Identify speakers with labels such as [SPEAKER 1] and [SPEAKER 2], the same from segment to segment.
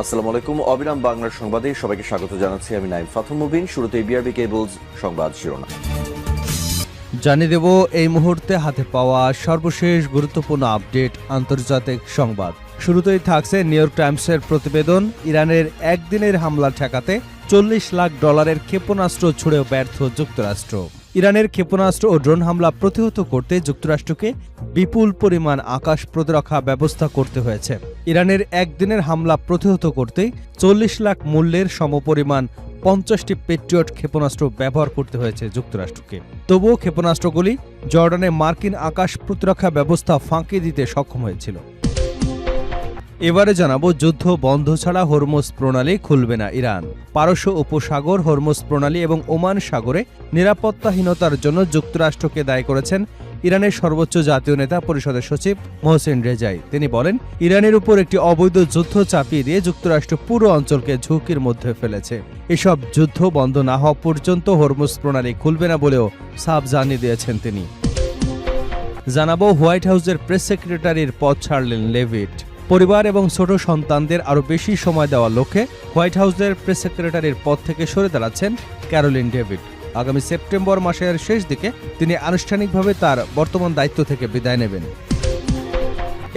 [SPEAKER 1] আসসালামু আলাইকুম। অবিরাম বাংলার সংবাদে সবাইকে স্বাগত জানাচ্ছি। আমি নাইম ফাথুম মুবিন। শুরুতে বিআরবি কেবলস সংবাদ শিরোনাম
[SPEAKER 2] জানিয়ে দেব এই মুহূর্তে হাতে পাওয়া সর্বশেষ গুরুত্বপূর্ণ আপডেট আন্তর্জাতিক সংবাদ। শুরুতেই থাকছে নিউ ইয়র্ক টাইমসের প্রতিবেদন। ইরানের একদিনের হামলা ঠেকাতে $40 লাখ ক্ষেপণাস্ত্র ছুড়েও ব্যর্থ যুক্তরাষ্ট্র। ইরানের ক্ষেপণাস্ত্র ও ড্রোন হামলা প্রতিহত করতে যুক্তরাষ্ট্রকে বিপুল পরিমাণ আকাশ প্রতিরক্ষা ব্যবস্থা করতে হয়েছে। ইরানের একদিনের হামলা প্রতিহত করতে 40 লাখ মূল্যের সমপরিমাণ 50টি পেট্রিয়ট ক্ষেপণাস্ত্র ব্যবহার করতে হয়েছে যুক্তরাষ্ট্রকে। তবুও ক্ষেপণাস্ত্রগুলি জর্ডানে মার্কিন আকাশ প্রতিরক্ষা ব্যবস্থা ফাঁকি দিতে সক্ষম হয়েছিল। এবারে জানাবো, যুদ্ধ বন্ধ ছাড়া হরমুজ প্রণালী খুলবে না ইরান। পারস্য উপসাগর, হরমুজ প্রণালী এবং ওমান সাগরে নিরাপত্তাহীনতার জন্য যুক্তরাষ্ট্রকে দায়ী করেছেন ইরানের সর্বোচ্চ জাতীয় নেতা পরিষদের সচিব মোহসেন রেজাই। তিনি বলেন, ইরানের উপর একটি অবৈধ যুদ্ধ চাপিয়ে দিয়ে যুক্তরাষ্ট্র পুরো অঞ্চলকে ঝুঁকির মধ্যে ফেলেছে। এসব যুদ্ধ বন্ধ না হওয়া পর্যন্ত হরমুজ প্রণালী খুলবে না বলেও সাফ জানিয়ে দিয়েছেন তিনি। জানাবো, হোয়াইট হাউসের প্রেস সেক্রেটারির পদ ছাড়লেন লেভিট। পরিবার এবং ছোট সন্তানদের আরও বেশি সময় দেওয়ার লক্ষ্যে হোয়াইট হাউসের প্রেস সেক্রেটারির পদ থেকে সরে দাঁড়াচ্ছেন ক্যারোলিন লেভিট। আগামী সেপ্টেম্বর মাসের শেষ দিকে তিনি আনুষ্ঠানিকভাবে তার বর্তমান দায়িত্ব থেকে বিদায় নেবেন।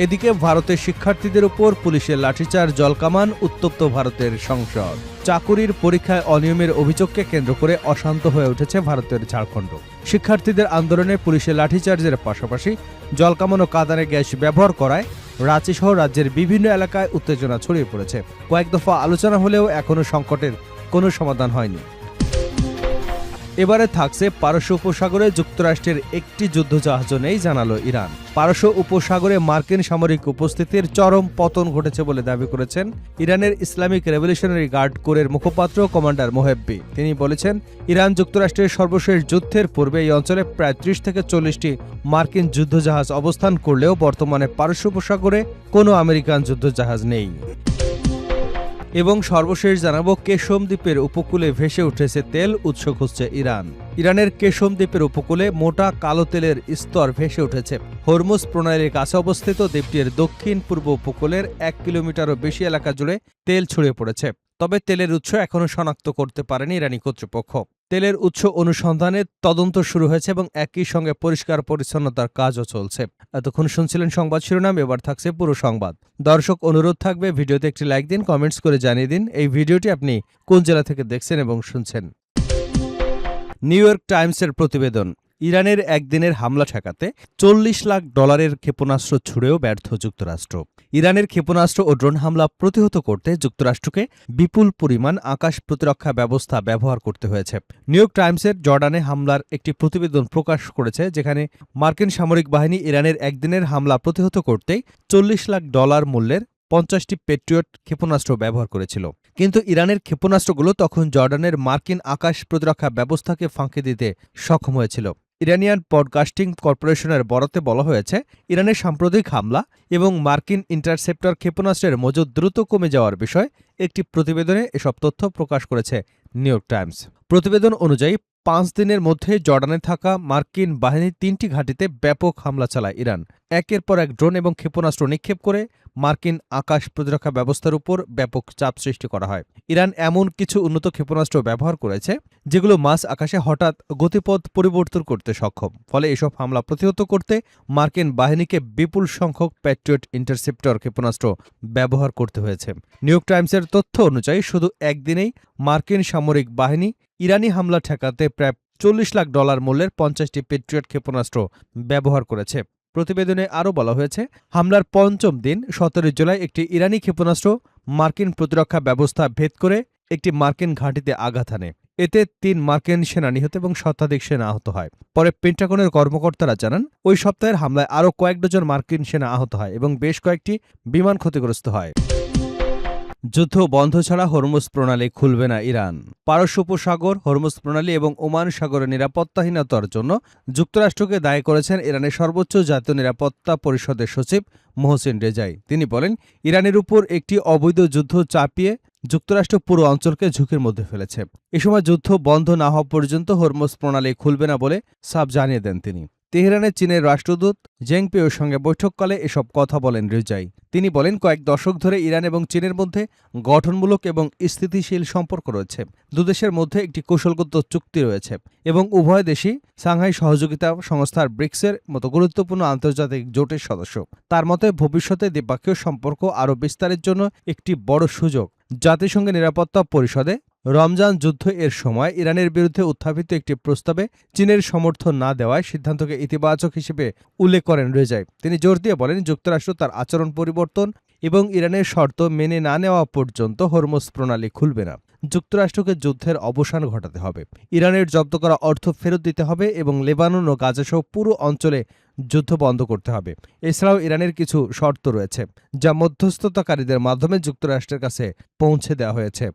[SPEAKER 2] এদিকে ভারতের শিক্ষার্থীদের উপর পুলিশের লাঠিচার্জ, জলকামান, উত্তপ্ত ভারতের সংসদ। চাকুরির পরীক্ষায় অনিয়মের অভিযোগকে কেন্দ্র করে অশান্ত হয়ে উঠেছে ভারতের ঝাড়খণ্ড। শিক্ষার্থীদের আন্দোলনে পুলিশের লাঠিচার্জের পাশাপাশি জলকামান ও কাঁদানে গ্যাস ব্যবহার করায় রাঁচি সহ রাজ্যের বিভিন্ন এলাকায় উত্তেজনা ছড়িয়ে পড়েছে। কয়েক দফা আলোচনা হলেও এখনও সংকটের কোনো সমাধান হয়নি। এবারে থাকছে, পারস্য উপসাগরে যুক্তরাষ্ট্রের একটি যুদ্ধজাহাজও নেই, জানালো ইরান। পারস্য উপসাগরে মার্কিন সামরিক উপস্থিতির চরম পতন ঘটেছে বলে দাবি করেছেন ইরানের ইসলামিক রেভলিউশনারি গার্ড কোরের মুখপাত্র কমান্ডার মোহেব্বি। তিনি বলেছেন, ইরান যুক্তরাষ্ট্রের সর্বশেষ যুদ্ধের পূর্বে এই অঞ্চলে প্রায় 30 থেকে 40টি মার্কিন যুদ্ধজাহাজ অবস্থান করলেও বর্তমানে পারস্য উপসাগরে কোনো আমেরিকান যুদ্ধজাহাজ নেই। এবং সর্বশেষ জানাবো, কেশম দ্বীপের উপকূলে ভেসে উঠেছে তেল, উৎস খুঁজছে ইরান। ইরানের কেশম দ্বীপের উপকূলে মোটা কালো তেলের স্তর ভেসে উঠেছে। হরমুজ প্রণালীর কাছে অবস্থিত দ্বীপটির দক্ষিণ পূর্ব উপকূলের 1 কিলোমিটারও বেশি এলাকা জুড়ে তেল ছড়িয়ে পড়েছে। তবে তেলের উৎস এখনও শনাক্ত করতে পারেনি ইরানি কর্তৃপক্ষ। তেলের উৎস অনুসন্ধানে তদন্ত শুরু হয়েছে এবং একই সঙ্গে পরিষ্কার পরিচ্ছন্নতার কাজও চলছে। এতক্ষণ শুনছিলেন সংবাদ শিরোনাম, এবার থাকছে পুরো সংবাদ। দর্শক, অনুরোধ থাকবে ভিডিওতে একটি লাইক দিন, কমেন্টস করে জানিয়ে দিন এই ভিডিওটি আপনি কোন জেলা থেকে দেখছেন এবং শুনছেন। নিউ ইয়র্ক টাইমসের প্রতিবেদন, ইরানের একদিনের হামলা ঠেকাতে $40 লাখ ক্ষেপণাস্ত্র ছুড়েও ব্যর্থ যুক্তরাষ্ট্র। ইরানের ক্ষেপণাস্ত্র ও ড্রোন হামলা প্রতিহত করতে যুক্তরাষ্ট্রকে বিপুল পরিমাণ আকাশ প্রতিরক্ষা ব্যবস্থা ব্যবহার করতে হয়েছে। নিউ ইয়র্ক টাইমসের জর্ডানে হামলার একটি প্রতিবেদন প্রকাশ করেছে, যেখানে মার্কিন সামরিক বাহিনী ইরানের একদিনের হামলা প্রতিহত করতে $40 লাখ মূল্যের 50টি পেট্রিয়ট ক্ষেপণাস্ত্র ব্যবহার করেছিল। কিন্তু ইরানের ক্ষেপণাস্ত্রগুলো তখন জর্ডানের মার্কিন আকাশ প্রতিরক্ষা ব্যবস্থাকে ফাঁকি দিতে সক্ষম হয়েছিল। ইরানিয়ান ব্রডকাস্টিং কর্পোরেশনের বরাতে বলা হয়েছে, ইরানের সাম্প্রতিক হামলা এবং মার্কিন ইন্টারসেপ্টর ক্ষেপণাস্ত্রের মজুদ দ্রুত কমে যাওয়ার বিষয়ে একটি প্রতিবেদনে এসব তথ্য প্রকাশ করেছে নিউ ইয়র্ক টাইমস। প্রতিবেদন অনুযায়ী 5 দিনের মধ্যে জর্ডানে থাকা মার্কিন বাহিনীর 3টি ঘাঁটিতে ব্যাপক হামলা চালায় ইরান। একের পর এক ড্রোন এবং ক্ষেপণাস্ত্র নিক্ষেপ করে মার্কিন আকাশ প্রতিরক্ষা ব্যবস্থার উপর ব্যাপক চাপ সৃষ্টি করা হয়। ইরান এমন কিছু উন্নত ক্ষেপণাস্ত্র ব্যবহার করেছে যেগুলো মাঝ আকাশে হঠাৎ গতিপথ পরিবর্তন করতে সক্ষম। ফলে এসব হামলা প্রতিহত করতে মার্কিন বাহিনীকে বিপুল সংখ্যক প্যাট্রিয়ট ইন্টারসেপ্টর ক্ষেপণাস্ত্র ব্যবহার করতে হয়েছে। নিউ ইয়র্ক টাইমসের তথ্য অনুযায়ী শুধু একদিনেই মার্কিন সামরিক বাহিনী ইরানি হামলা ঠেকাতে প্রায় $40 লাখ মূল্যের 50টি পেট্রিয়ট ক্ষেপণাস্ত্র ব্যবহার করেছে। প্রতিবেদনে আরও বলা হয়েছে, হামলার 5ম দিন 17 জুলাই একটি ইরানি ক্ষেপণাস্ত্র মার্কিন প্রতিরক্ষা ব্যবস্থা ভেদ করে একটি মার্কিন ঘাঁটিতে আঘাত হানে। এতে 3 মার্কিন সেনা নিহত এবং শতাধিক সেনা আহত হয়। পরে পেন্টাগনের কর্মকর্তারা জানান, ওই সপ্তাহের হামলায় আরও কয়েক ডজন মার্কিন সেনা আহত হয় এবং বেশ কয়েকটি বিমান ক্ষতিগ্রস্ত হয়। যুদ্ধ বন্ধ ছাড়া হরমুজ প্রণালী খুলবে না ইরান। পারস্য উপসাগর, হরমুজ প্রণালী এবং ওমান সাগরের নিরাপত্তাহীনতার জন্য যুক্তরাষ্ট্রকে দায়ী করেছেন ইরানের সর্বোচ্চ জাতীয় নিরাপত্তা পরিষদের সচিব মোহসেন রেজাই। তিনি বলেন, ইরানের উপর একটি অবৈধ যুদ্ধ চাপিয়ে যুক্তরাষ্ট্র পুরো অঞ্চলকে ঝুঁকির মধ্যে ফেলেছে। এ সময় যুদ্ধ বন্ধ না হওয়া পর্যন্ত হরমুজ প্রণালী খুলবে না বলে সাফ জানিয়ে দেন তিনি। তেহরানে চীনের রাষ্ট্রদূত জেংপিওর সঙ্গে বৈঠককালে এসব কথা বলেন রিজাই। তিনি বলেন, কয়েক দশক ধরে ইরান এবং চীনের মধ্যে গঠনমূলক এবং স্থিতিশীল সম্পর্ক রয়েছে। দুদেশের মধ্যে একটি কৌশলগত চুক্তি রয়েছে এবং উভয় দেশই সাংহাই সহযোগিতা সংস্থার ব্রিক্সের মতো গুরুত্বপূর্ণ আন্তর্জাতিক জোটের সদস্য। তার মতে ভবিষ্যতে দ্বিপক্ষীয় সম্পর্ক আরও বিস্তারের জন্য একটি বড় সুযোগ। জাতিসংঘের নিরাপত্তা পরিষদে রমজান যুদ্ধ এর সময় ইরানের বিরুদ্ধে উত্থাপিত একটি প্রস্তাবে চীনের সমর্থন না দেওয়ায় সিদ্ধান্তকে ইতিবাচক হিসেবে উল্লেখ করেন রেজাই। তিনি জোর দিয়ে বলেন, যুক্তরাষ্ট্র তার আচরণ পরিবর্তন এবং ইরানের শর্ত মেনে না নেওয়া পর্যন্ত হরমুজ প্রণালী খুলবে না। যুক্তরাষ্ট্রকে যুদ্ধের অবসান ঘটাতে হবে, ইরানের জব্দ করা অর্থ ফেরত দিতে হবে এবং লেবানন ও গাজাসহ পুরো অঞ্চলে যুদ্ধ বন্ধ করতে হবে। এছাড়াও ইরানের কিছু শর্ত রয়েছে যা মধ্যস্থতাকারীদের মাধ্যমে যুক্তরাষ্ট্রের কাছে পৌঁছে দেওয়া হয়েছে।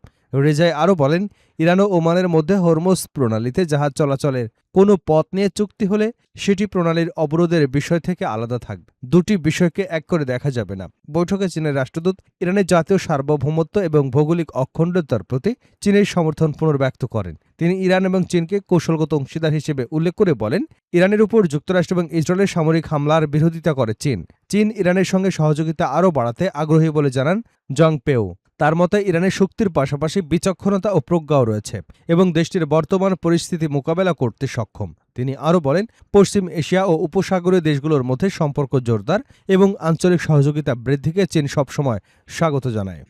[SPEAKER 2] রেজাই আরও বলেন, ইরান ও ওমানের মধ্যে হরমুজ প্রণালীতে জাহাজ চলাচলের কোনো পথ নিয়ে চুক্তি হলে সেটি প্রণালীর অবরোধের বিষয় থেকে আলাদা থাকবে। দুটি বিষয়কে এক করে দেখা যাবে না। বৈঠকে চীনের রাষ্ট্রদূত ইরানের জাতীয় সার্বভৌমত্ব এবং ভৌগোলিক অখণ্ডতার প্রতি চীনের সমর্থন পুনর্ব্যক্ত করেন। তিনি ইরান এবং চীনকে কৌশলগত অংশীদার হিসেবে উল্লেখ করে বলেন, ইরানের উপর যুক্তরাষ্ট্র এবং ইসরায়েলের সামরিক হামলার বিরোধিতা করে চীন ইরানের সঙ্গে সহযোগিতা আরও বাড়াতে আগ্রহী বলে জানান জংপেও। তার মতে ইরানের শক্তির পাশাপাশি বিচক্ষণতা ও প্রজ্ঞাও রয়েছে এবং দেশটির বর্তমান পরিস্থিতি মোকাবেলা করতে সক্ষম। তিনি আরও বলেন, পশ্চিম এশিয়া ও উপসাগরীয় দেশগুলোর মধ্যে সম্পর্ক জোরদার এবং আঞ্চলিক সহযোগিতা বৃদ্ধিকে চীন সবসময় স্বাগত জানায়।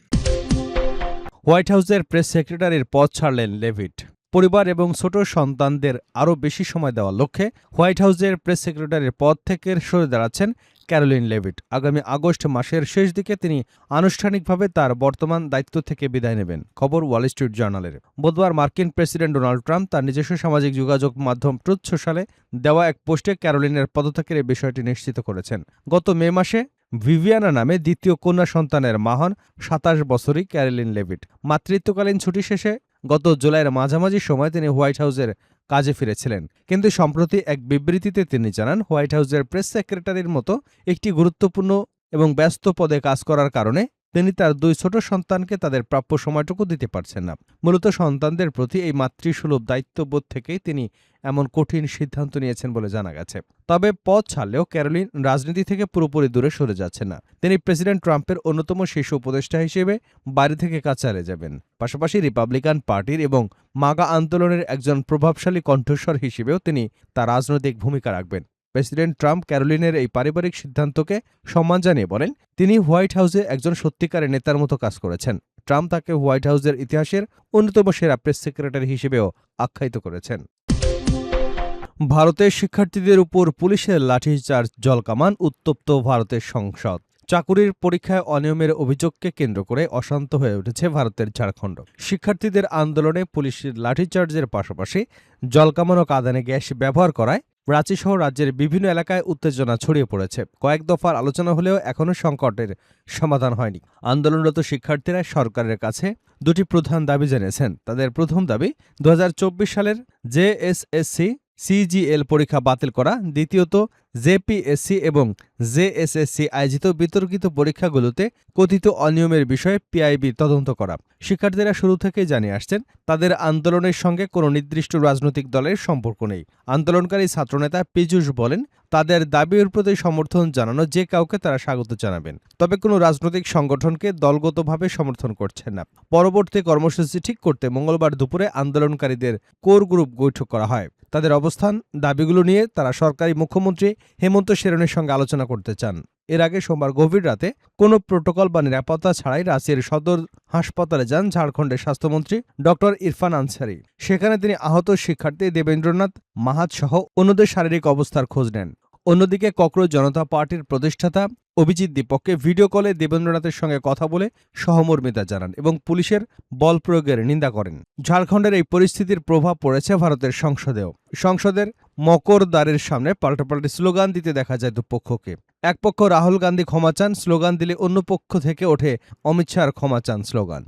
[SPEAKER 2] হোয়াইট হাউসের প্রেস সেক্রেটারির পদ ছাড়লেন লেভিট। পরিবার এবং ছোট সন্তানদের আরও বেশি সময় দেওয়ার লক্ষ্যে হোয়াইট হাউসের প্রেস সেক্রেটারির পদ থেকে সরে দাঁড়াচ্ছেন ক্যারোলিন লেভিট। আগামী আগস্ট মাসের শেষ দিকে তিনি আনুষ্ঠানিকভাবে তার বর্তমান দায়িত্ব থেকে বিদায় নেবেন। খবর ওয়াল স্ট্রিট জার্নালের। বুধবার মার্কিন প্রেসিডেন্ট ডোনাল্ড ট্রাম্প তার নিজস্ব সামাজিক যোগাযোগ মাধ্যম ট্রুথ সোশ্যালে দেওয়া এক পোস্টে ক্যারোলিনের পদত্যাগের এই বিষয়টি নিশ্চিত করেছেন। গত মে মাসে ভিভিয়ানা নামে দ্বিতীয় কন্যা সন্তানের মা হন ২৭ বছরী ক্যারোলিন লেভিট। মাতৃত্বকালীন ছুটি শেষে গত জুলাইয়ের মাঝামাঝি সময় তিনি হোয়াইট হাউসের কাজে ফিরেছিলেন। কিন্তু সম্প্রতি এক বিবৃতিতে তিনি জানান, হোয়াইট হাউসের প্রেস সেক্রেটারির মতো একটি গুরুত্বপূর্ণ এবং ব্যস্ত পদে কাজ করার কারণে তিনি তার দুই ছোট সন্তানকে তাদের প্রাপ্য সময়টুকু দিতে পারছেন না। মূলত সন্তানদের প্রতি এই মাতৃসুলভ দায়িত্ববোধ থেকেই তিনি এমন কঠিন সিদ্ধান্ত নিয়েছেন বলে জানা গেছে। তবে পদ ছাড়লেও ক্যারোলিন রাজনীতি থেকে পুরোপুরি দূরে সরে যাচ্ছেন না। তিনি প্রেসিডেন্ট ট্রাম্পের অন্যতম শীর্ষ উপদেষ্টা হিসেবে বাইরে থেকে কাজ চালিয়ে যাবেন। পাশাপাশি রিপাবলিকান পার্টির এবং মাগা আন্দোলনের একজন প্রভাবশালী কণ্ঠস্বর হিসেবেও তিনি তার রাজনৈতিক ভূমিকা রাখবেন। প্রেসিডেন্ট ট্রাম্প ক্যারোলিনের এই পারিবারিক সিদ্ধান্তকে সম্মান জানিয়ে বলেন, তিনি হোয়াইট হাউসে একজন সত্যিকারের নেতার মতো কাজ করেছেন। ট্রাম্প তাকে হোয়াইট হাউসের ইতিহাসের অন্যতম সেরা প্রেস সেক্রেটারি হিসেবেও আখ্যায়িত করেছেন। ভারতের শিক্ষার্থীদের উপর পুলিশের লাঠিচার্জ, জলকামান, উত্তপ্ত ভারতের সংসদ। চাকুরির পরীক্ষায় অনিয়মের অভিযোগকে কেন্দ্র করে অশান্ত হয়ে উঠেছে ভারতের ঝাড়খণ্ড। শিক্ষার্থীদের আন্দোলনে পুলিশের লাঠিচার্জের পাশাপাশি জলকামান ও কাঁদানে গ্যাস ব্যবহার করায় রাঁচিসহ রাজ্যের বিভিন্ন এলাকায় উত্তেজনা ছড়িয়ে পড়েছে। কয়েক দফার আলোচনা হলেও এখনও সংকটের সমাধান হয়নি। আন্দোলনরত শিক্ষার্থীরা সরকারের কাছে দুটি প্রধান দাবি জানিয়েছেন। তাদের প্রথম দাবি ২০২৪ সালের জেএসএসসি সিজিএল পরীক্ষা বাতিল করা, দ্বিতীয়ত জেপিএসসি এবং জেএসএসসি আয়োজিত বিতর্কিত পরীক্ষাগুলোতে কথিত অনিয়মের বিষয়ে পিআইবি তদন্ত করা। শিক্ষার্থীরা শুরু থেকেই জানিয়ে আসছেন, তাদের আন্দোলনের সঙ্গে কোনো নির্দিষ্ট রাজনৈতিক দলের সম্পর্ক নেই। আন্দোলনকারী ছাত্রনেতা পীযূষ বলেন, তাদের দাবির প্রতি সমর্থন জানানো যে কাউকে তারা স্বাগত জানাবেন, তবে কোনো রাজনৈতিক সংগঠনকে দলগতভাবে সমর্থন করছেন না। পরবর্তী কর্মসূচি ঠিক করতে মঙ্গলবার দুপুরে আন্দোলনকারীদের কোর গ্রুপ বৈঠক করা হয়। তাদের অবস্থান দাবিগুলো নিয়ে তারা সরকারি মুখ্যমন্ত্রী হেমন্ত সোরেনের সঙ্গে আলোচনা করতে চান। এর আগে সোমবার গভীর রাতে কোনো প্রোটোকল বা নিরাপত্তা ছাড়াই রাঁচির সদর হাসপাতালে যান ঝাড়খণ্ডের স্বাস্থ্যমন্ত্রী ডক্টর ইরফান আনসারি। সেখানে তিনি আহত শিক্ষার্থী দেবেন্দ্রনাথ মাহাত সহ অন্যদের শারীরিক অবস্থার খোঁজ নেন। অন্যদিকে ককরোচ জনতা পার্টির প্রতিষ্ঠাতা অভিজিৎ দীপককে ভিডিও কলে দেবেন্দ্রনাথের সঙ্গে কথা বলে সহমর্মিতা জানান এবং পুলিশের বল প্রয়োগের নিন্দা করেন। ঝাড়খণ্ডের এই পরিস্থিতির প্রভাব পড়েছে ভারতের সংসদেও। সংসদের মকর দ্বারের সামনে পাল্টাপাল্টি স্লোগান দিতে দেখা যায় দুপক্ষকে। এক পক্ষ রাহুল গান্ধী ক্ষমা চান স্লোগান দিলে অন্য পক্ষ থেকে ওঠে অমিত শাহর ক্ষমা চান স্লোগান।